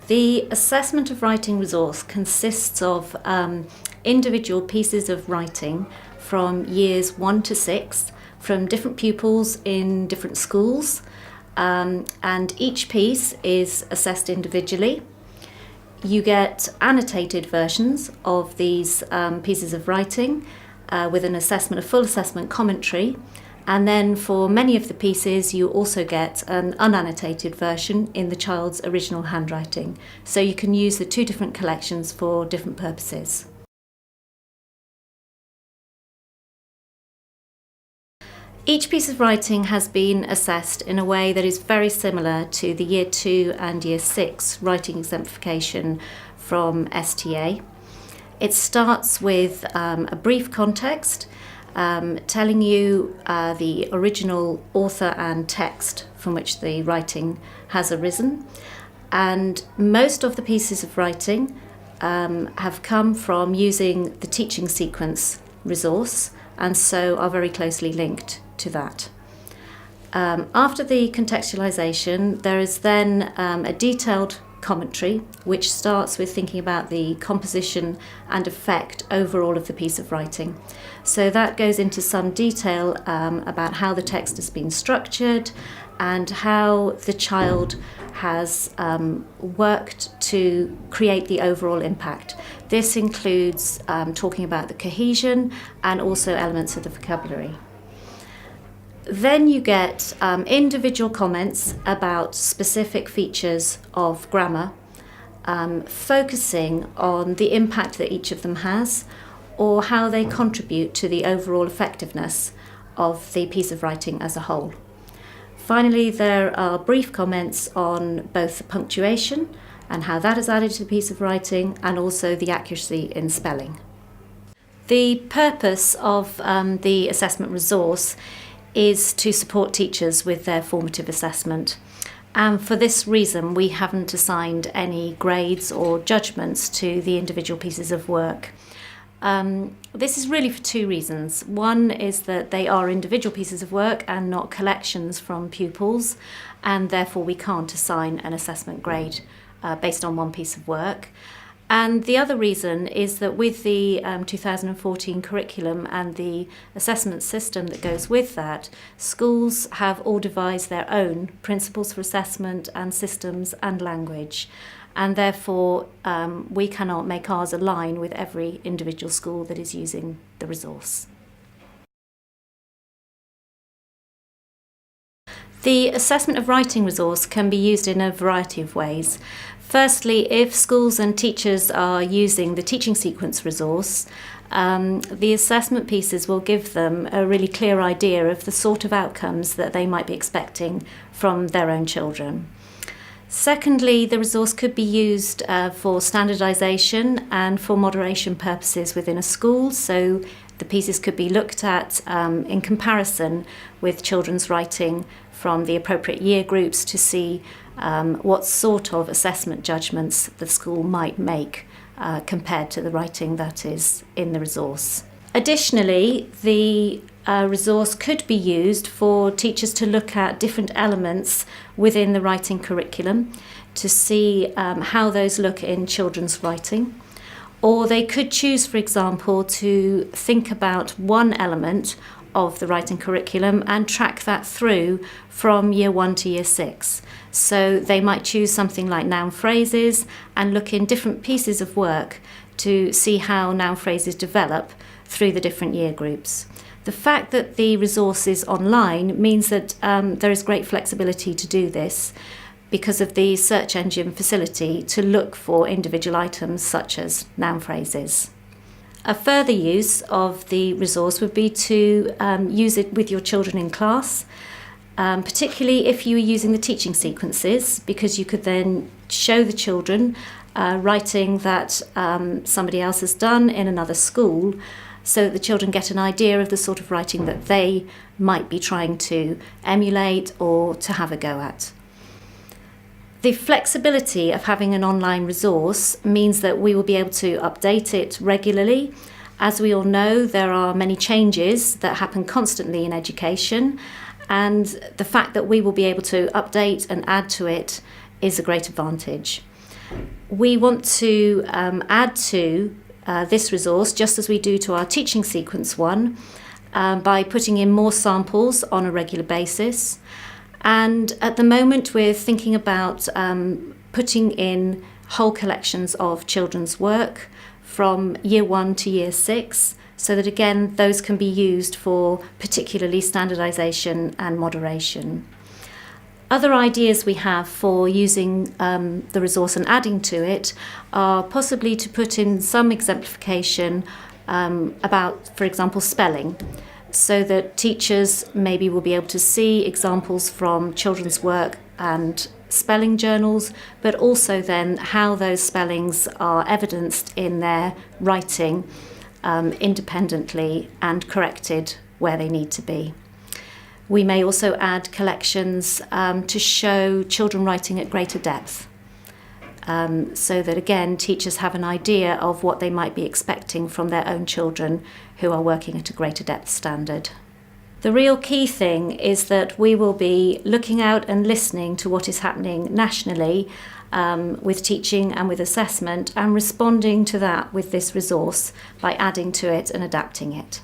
The assessment of writing resource consists of individual pieces of writing from years 1 to 6 from different pupils in different schools, and each piece is assessed individually. You get annotated versions of these pieces of writing with an assessment, a full assessment commentary. And then for many of the pieces, you also get an unannotated version in the child's original handwriting. So you can use the two different collections for different purposes. Each piece of writing has been assessed in a way that is very similar to the Year 2 and Year 6 writing exemplification from STA. It starts with a brief context, telling you the original author and text from which the writing has arisen. And most of the pieces of writing have come from using the teaching sequence resource, and so are very closely linked to that. After the contextualization, there is then a detailed commentary which starts with thinking about the composition and effect overall of the piece of writing. So that goes into some detail about how the text has been structured and how the child has worked to create the overall impact. This includes talking about the cohesion and also elements of the vocabulary. Then you get individual comments about specific features of grammar, focusing on the impact that each of them has or how they contribute to the overall effectiveness of the piece of writing as a whole. Finally, there are brief comments on both the punctuation and how that is added to the piece of writing, and also the accuracy in spelling. The purpose of the assessment resource is to support teachers with their formative assessment. And for this reason, we haven't assigned any grades or judgments to the individual pieces of work. This is really for two reasons. One is that they are individual pieces of work and not collections from pupils, and therefore we can't assign an assessment grade based on one piece of work. And the other reason is that with the 2014 curriculum and the assessment system that goes with that, schools have all devised their own principles for assessment and systems and language. And therefore, we cannot make ours align with every individual school that is using the resource. The assessment of writing resource can be used in a variety of ways. Firstly, if schools and teachers are using the teaching sequence resource, the assessment pieces will give them a really clear idea of the sort of outcomes that they might be expecting from their own children. Secondly, the resource could be used for standardisation and for moderation purposes within a school, so the pieces could be looked at in comparison with children's writing from the appropriate year groups to see what sort of assessment judgments the school might make compared to the writing that is in the resource. Additionally, the resource could be used for teachers to look at different elements within the writing curriculum to see how those look in children's writing. Or they could choose, for example, to think about one element of the writing curriculum and track that through from Year 1 to Year 6. So they might choose something like noun phrases and look in different pieces of work to see how noun phrases develop through the different year groups. The fact that the resource is online means that there is great flexibility to do this because of the search engine facility to look for individual items such as noun phrases. A further use of the resource would be to use it with your children in class, particularly if you were using the teaching sequences, because you could then show the children writing that somebody else has done in another school, so that the children get an idea of the sort of writing that they might be trying to emulate or to have a go at. The flexibility of having an online resource means that we will be able to update it regularly. As we all know, there are many changes that happen constantly in education, and the fact that we will be able to update and add to it is a great advantage. We want to add to this resource, just as we do to our teaching sequence one, by putting in more samples on a regular basis. And at the moment we're thinking about putting in whole collections of children's work from year 1 to year 6, so that again those can be used for particularly standardisation and moderation. Other ideas we have for using the resource and adding to it are possibly to put in some exemplification about, for example, spelling, so that teachers maybe will be able to see examples from children's work and spelling journals, but also then how those spellings are evidenced in their writing independently and corrected where they need to be. We may also add collections to show children writing at greater depth, so that again teachers have an idea of what they might be expecting from their own children who are working at a greater depth standard. The real key thing is that we will be looking out and listening to what is happening nationally with teaching and with assessment, and responding to that with this resource by adding to it and adapting it.